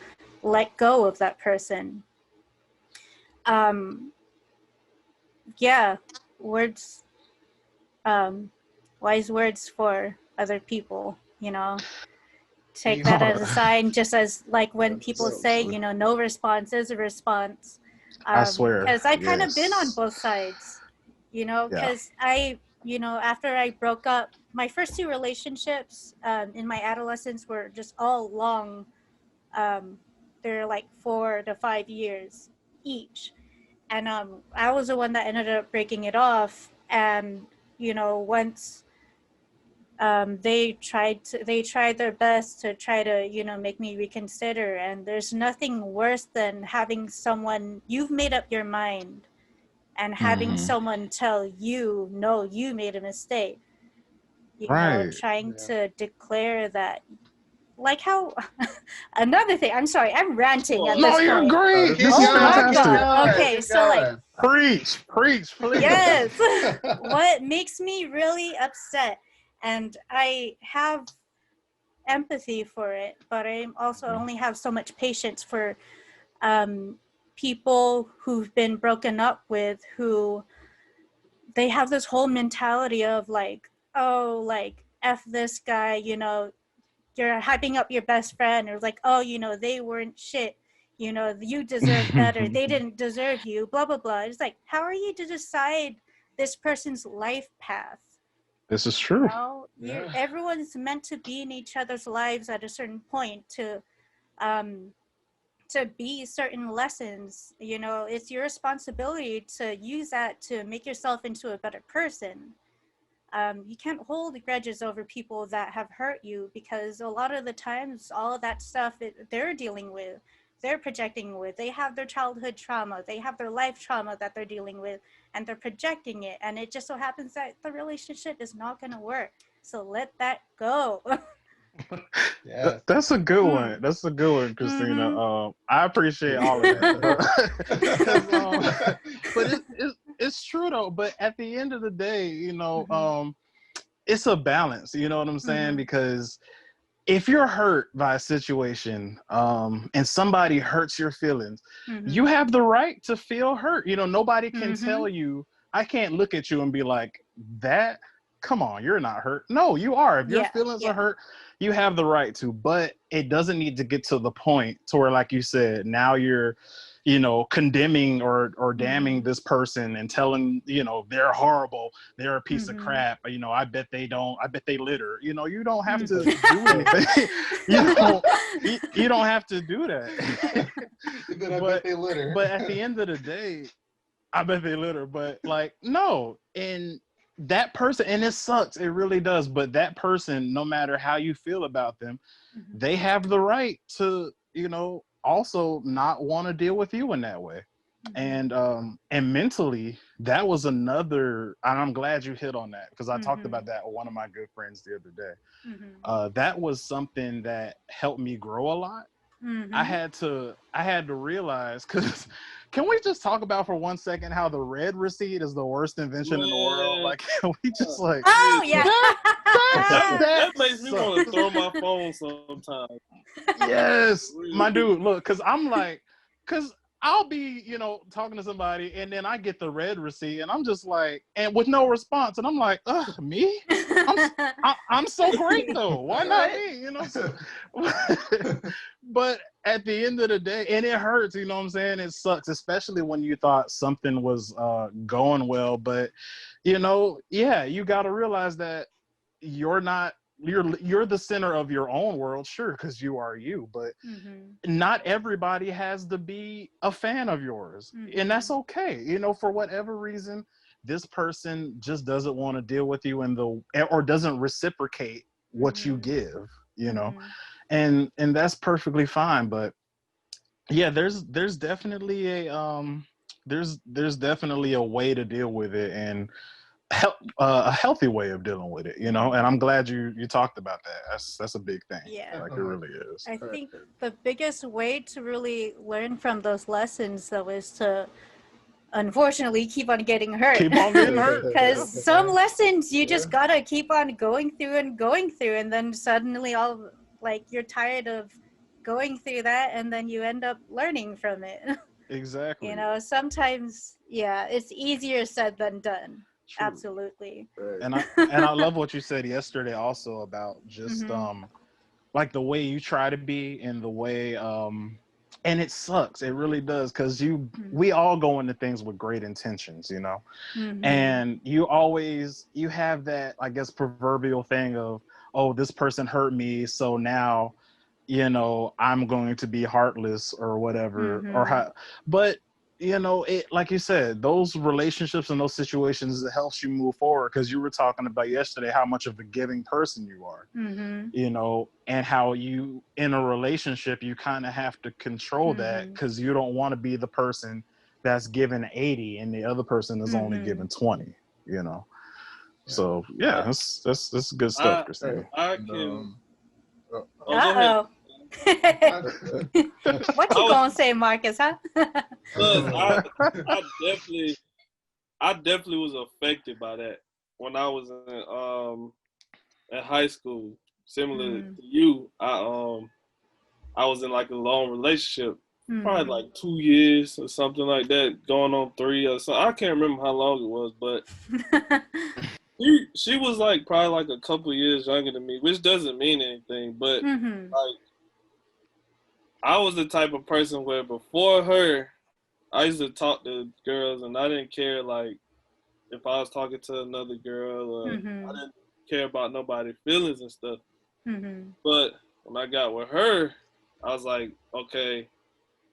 let go of that person. Yeah, words, wise words for other people, you know. Take that as a sign, just as like when people say, you know, no response is a response. I swear. Because I've kind of been on both sides, you know, because you know, after I broke up, my first 2 relationships in my adolescence were just all long. They're like 4 to 5 years each. And I was the one that ended up breaking it off. And, you know, once they tried their best to try to, you know, make me reconsider. And there's nothing worse than having someone, you've made up your mind, and having someone tell you, no, you made a mistake. You know, trying to declare that, like how, another thing, I'm sorry, I'm ranting at this point. No, you're great. This is fantastic. Okay, so like, preach, please. Yes. What makes me really upset, and I have empathy for it, but I also only have so much patience for people who've been broken up with, who they have this whole mentality of like, oh, like, F this guy, you know, you're hyping up your best friend, or like, oh, you know, they weren't shit, you know, you deserve better, they didn't deserve you, blah, blah, blah. It's like, how are you to decide this person's life path? This is true. You know, everyone's meant to be in each other's lives at a certain point to be certain lessons. You know, it's your responsibility to use that to make yourself into a better person. You can't hold grudges over people that have hurt you, because a lot of the times all of that stuff they're dealing with, they're projecting with, they have their childhood trauma, they have their life trauma that they're dealing with, and they're projecting it, and it just so happens that the relationship is not going to work. So let that go. Yeah, that's a good one. That's a good one, Cristina. I appreciate all of that. But it's true though. But at the end of the day, you know, it's a balance. You know what I'm saying? Because if you're hurt by a situation, and somebody hurts your feelings, you have the right to feel hurt. You know, nobody can tell you. I can't look at you and be like, that. Come on, you're not hurt. No, you are. If your feelings are hurt, you have the right to. But it doesn't need to get to the point to where, like you said, now you're, you know, condemning or damning this person and telling, you know, they're horrible, they're a piece of crap. You know, I bet they litter. You know, you don't have to do anything. you don't have to do that. But I bet they litter. But at the end of the day, I bet they litter. But like, no, and that person, and it sucks, it really does, but that person, no matter how you feel about them, they have the right to, you know, also not want to deal with you in that way. And mentally, that was another, and I'm glad you hit on that, because I talked about that with one of my good friends the other day. That was something that helped me grow a lot. I had to realize, because can we just talk about for 1 second how the red receipt is the worst invention in the world? Like, can we just like, oh yeah, that makes me want to throw my phone sometimes. Yes, my dude, look, because I'm like, because I'll be, you know, talking to somebody, and then I get the red receipt, and I'm just like, and with no response, and I'm like, ugh, me? I'm so great though. Why not me? You know. So, but at the end of the day, and it hurts. You know what I'm saying? It sucks, especially when you thought something was going well. But you know, yeah, you got to realize that you're not. You're the center of your own world, sure, because you are you, but not everybody has to be a fan of yours, and that's okay. You know, for whatever reason, this person just doesn't want to deal with you or doesn't reciprocate what you give, you know, and that's perfectly fine. But yeah, there's definitely a there's definitely a way to deal with it, and a healthy way of dealing with it, you know. And I'm glad you talked about that. That's a big thing. Yeah, like it really is. I think the biggest way to really learn from those lessons, though, is to unfortunately keep on getting hurt. Keep on getting hurt. Because some lessons you just gotta keep on going through, and then suddenly you're tired of going through that, and then you end up learning from it. Exactly. You know, sometimes it's easier said than done. True. Absolutely. And I love what you said yesterday also about just like the way you try to be, and the way and it sucks, it really does, because we all go into things with great intentions, you know. And you have that, I guess, proverbial thing of, oh, this person hurt me, so now, you know, I'm going to be heartless or whatever, but you know, it, like you said, those relationships and those situations, it helps you move forward, because you were talking about yesterday how much of a giving person you are, you know, and how you, in a relationship, you kind of have to control that, because you don't want to be the person that's given 80 and the other person is only given 20, you know. So yeah, that's good stuff, Christina. I can. Uh-oh. What you gonna say, Marcus, huh? I definitely was affected by that when I was in high school. Similar to you, I was in like a long relationship, probably like 2 years or something like that, going on 3 or so. I can't remember how long it was, but she was like probably like a couple years younger than me, which doesn't mean anything, but like, I was the type of person where before her, I used to talk to girls, and I didn't care like if I was talking to another girl, or I didn't care about nobody's feelings and stuff. But when I got with her, I was like, okay,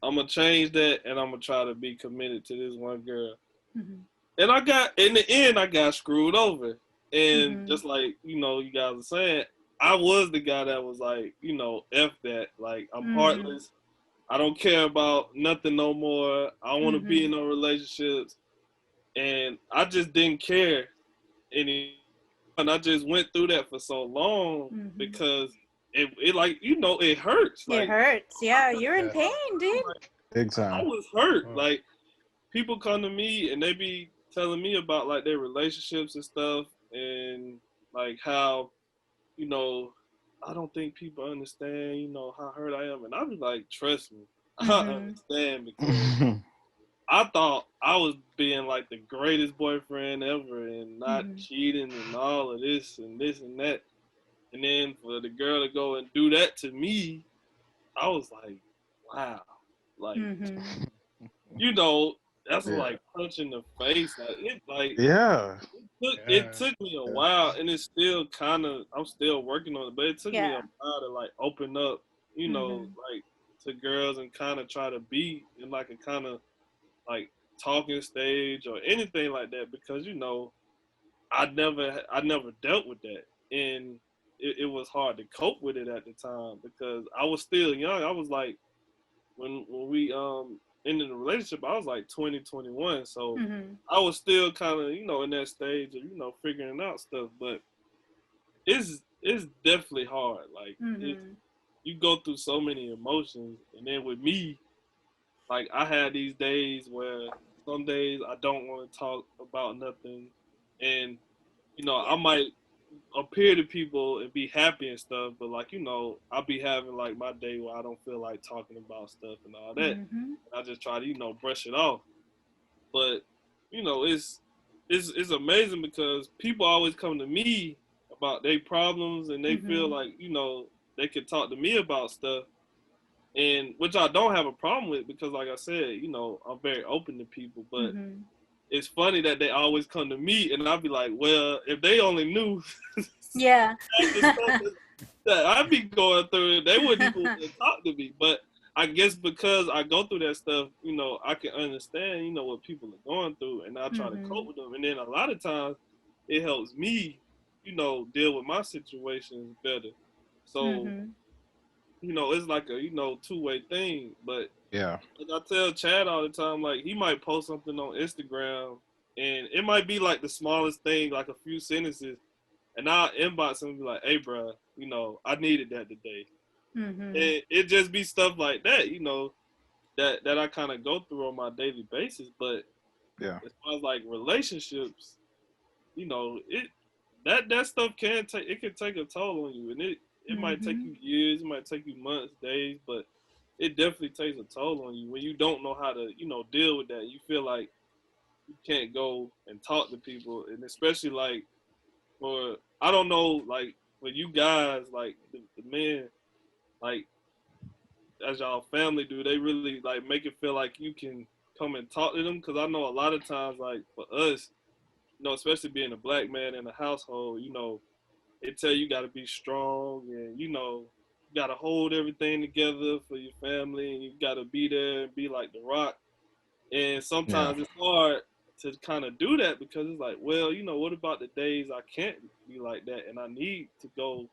I'm gonna change that, and I'm gonna try to be committed to this one girl. And in the end, I got screwed over. And just like, you know, you guys are saying, I was the guy that was like, you know, F that. Like, I'm heartless. I don't care about nothing no more. I don't want to be in no relationships. And I just didn't care anymore. And I just went through that for so long because it like, you know, it hurts. Like, it hurts. Yeah, you're in pain, dude. Big time. I was hurt. Like, people come to me and they be telling me about like their relationships and stuff, and like how, you know, I don't think people understand, you know, how hurt I am. And I be like, trust me, I understand, because I thought I was being like the greatest boyfriend ever and not cheating and all of this and that. And then for the girl to go and do that to me, I was like, wow. Like, you know, that's like punch in the face. It took me a while, and it's still kind of, I'm still working on it, but it took me a while to like open up, you know, like to girls and kind of try to be in like a kind of like talking stage or anything like that, because, you know, I never dealt with that, and it was hard to cope with it at the time because I was still young. I was like, when we ended the relationship, I was like 20, 21. So I was still kind of, you know, in that stage of, you know, figuring out stuff. But it's definitely hard. Like, you go through so many emotions. And then with me, like, I had these days where some days I don't want to talk about nothing. And, you know, I might appear to people and be happy and stuff, but like, you know, I'll be having like my day where I don't feel like talking about stuff and all that. And I just try to, you know, brush it off. But, you know, it's amazing because people always come to me about their problems, and they feel like, you know, they can talk to me about stuff, and which I don't have a problem with, because like I said, you know, I'm very open to people. But it's funny that they always come to me, and I'll be like, well, if they only knew yeah that I'd be going through it, they wouldn't even talk to me. But I guess because I go through that stuff, you know, I can understand, you know, what people are going through, and I try to cope with them. And then a lot of times it helps me, you know, deal with my situations better. So, you know, it's like a, you know, two-way thing. But yeah, like I tell Chad all the time, like, he might post something on Instagram and it might be like the smallest thing, like a few sentences, and I'll inbox him and be like, hey, bro, you know, I needed that today. And it just be stuff like that, you know, that I kind of go through on my daily basis. But as far as like relationships, you know, that stuff can take a toll on you, and it might take you years, it might take you months, days, but it definitely takes a toll on you when you don't know how to, you know, deal with that. You feel like you can't go and talk to people, and especially like for, I don't know, like for you guys, like the men, like as y'all family do, they really like make it feel like you can come and talk to them. Because I know a lot of times, like for us, you know, especially being a black man in a household, you know, they tell you got to be strong, and you know, you got to hold everything together for your family, and you got to be there and be like the rock. And sometimes it's hard to kind of do that, because it's like, well, you know, what about the days I can't be like that and I need to go,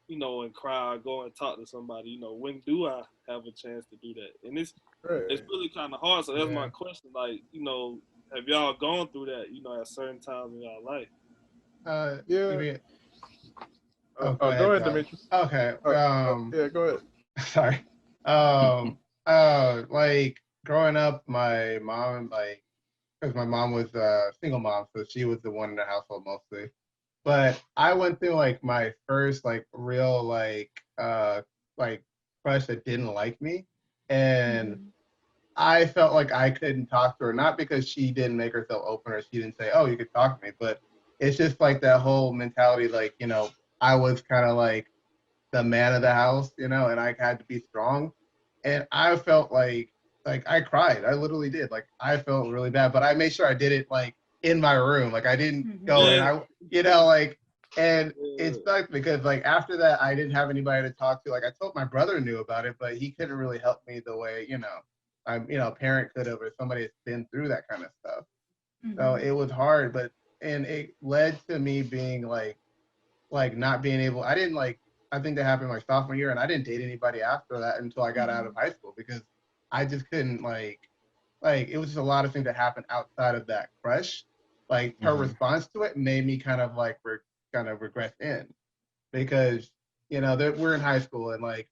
you know, and cry, go and talk to somebody, you know, when do I have a chance to do that? And it's really kind of hard. So that's my question. Like, you know, have y'all gone through that, you know, at certain times in y'all life? Go ahead, Dmitri. Okay. Yeah, go Sorry. Like growing up, my mom, like, because my mom was a single mom, so she was the one in the household mostly. But I went through like my first like real like crush that didn't like me, and I felt like I couldn't talk to her, not because she didn't make herself open or she didn't say, oh, you could talk to me, but it's just like that whole mentality, like, you know, I was kind of like the man of the house, you know, and I had to be strong. And I felt like I cried. I literally did. Like I felt really bad, but I made sure I did it like in my room. Like I didn't go in. I, you know, like, and it sucked because like after that, I didn't have anybody to talk to. Like I told my brother knew about it, but he couldn't really help me the way, you know, you know, a parent could have, or somebody that's been through that kind of stuff. So it was hard, and it led to me being like not being able, I didn't like, I think that happened my sophomore year, and I didn't date anybody after that until I got out of high school, because I just couldn't like it was just a lot of things that happened outside of that crush. Like her response to it made me kind of like kind of regress in, because you know we're in high school, and like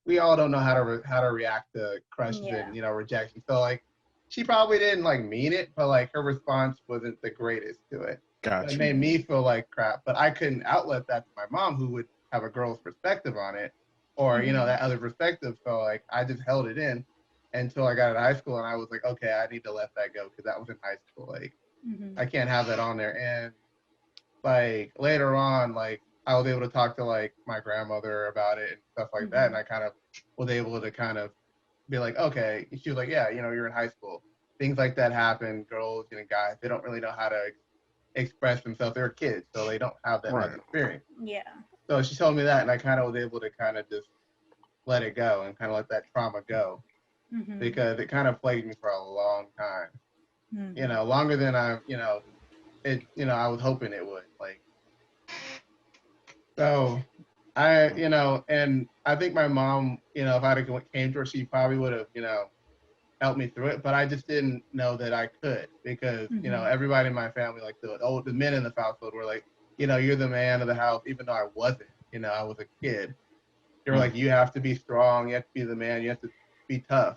we all don't know how to react to crushes and, you know, rejection. So like she probably didn't like mean it, but like her response wasn't the greatest to it. Gotcha. It made me feel like crap, but I couldn't outlet that to my mom, who would have a girl's perspective on it, or you know, that other perspective. So like I just held it in until I got out of high school, and I was like, okay, I need to let that go, because that was in high school. Like I can't have that on there. And like later on, like I was able to talk to like my grandmother about it and stuff like that, and I kind of was able to kind of be like, okay. And she was like, yeah, you know, you're in high school, things like that happen. Girls and guys, they don't really know how to express themselves. They're kids, so they don't have that much experience. Yeah. So she told me that, and I kind of was able to kind of just let it go and kind of let that trauma go, because it kind of plagued me for a long time. You know, longer than I was hoping it would. Like, so I, you know, and I think my mom, you know, if I'd have came to her, she probably would have, you know, helped me through it, but I just didn't know that I could, because you know, everybody in my family, like the men in the household, were like, you know, you're the man of the house, even though I wasn't. You know, I was a kid. They were like, you have to be strong, you have to be the man, you have to be tough.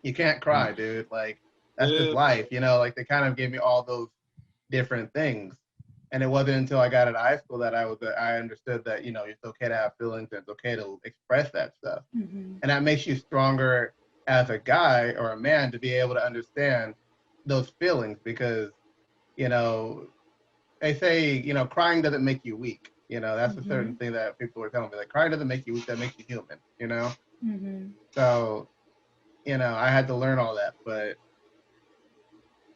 You can't cry, dude. Like that's just life, you know. Like they kind of gave me all those different things, and it wasn't until I got out of high school that I understood that, you know, it's okay to have feelings and it's okay to express that stuff, and that makes you stronger as a guy or a man to be able to understand those feelings, because you know they say, you know, crying doesn't make you weak. You know, that's a certain thing that people were telling me, like crying doesn't make you weak, that makes you human, you know. So you know, I had to learn all that, but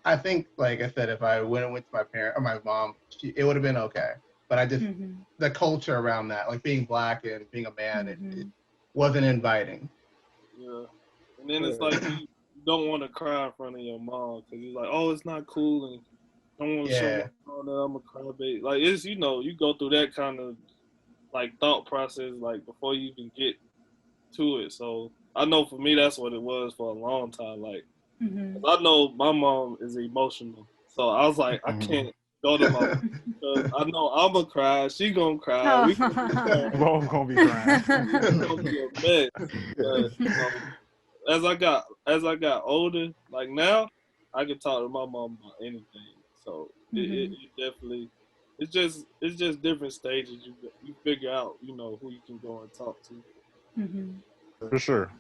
I think, like I said, if I went to my parent or my mom, it would have been okay. But I just the culture around that, like being black and being a man, it wasn't inviting. Yeah, and then it's like you don't want to cry in front of your mom, because you're like, oh, it's not cool, and I don't want to show my mom that I'm a crybaby. Like it's, you know, you go through that kind of like thought process like before you even get to it. So I know for me that's what it was for a long time. Like I know my mom is emotional, So I was like, I can't go to my because I know I'm gonna cry. She gonna cry. We We're all gonna be crying. it's gonna be a mess. But, as I got older, like now, I can talk to my mom about anything. So it definitely, it's just different stages. You figure out, you know, who you can go and talk to. For sure.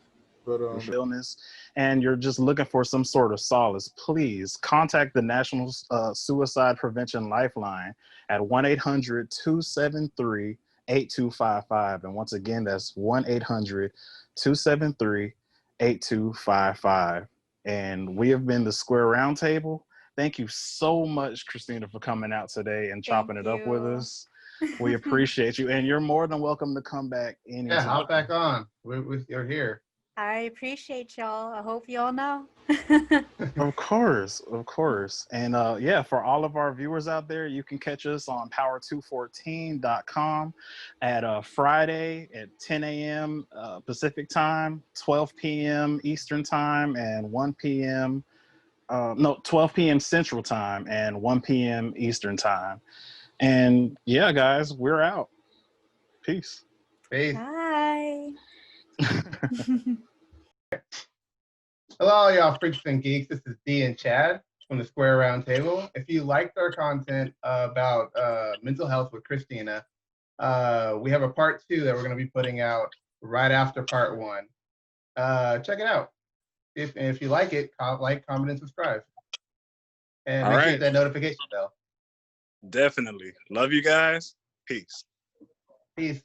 But illness, and you're just looking for some sort of solace, please contact the National Suicide Prevention Lifeline at 1-800-273-8255. And once again, that's 1-800-273-8255. And we have been the Square Roundtable. Thank you so much, Cristina, for coming out today and chopping it up with us. We appreciate you, and you're more than welcome to come back anytime. Yeah, hop back on. You're here. I appreciate y'all. I hope y'all know. Of course. And yeah, for all of our viewers out there, you can catch us on power214.com at Friday at 10 a.m. Pacific time, 12 p.m. Eastern time, and 12 p.m. Central time and 1 p.m. Eastern time. And yeah, guys, we're out. Peace. Bye. Hello, y'all freaks and geeks. This is D and Chad from the Square Roundtable. If you liked our content about mental health with Cristina, we have a part 2 that we're going to be putting out right after part 1. Check it out. If you like it, like, comment, and subscribe. And make sure you hit that notification bell. Definitely. Love you guys. Peace. Peace.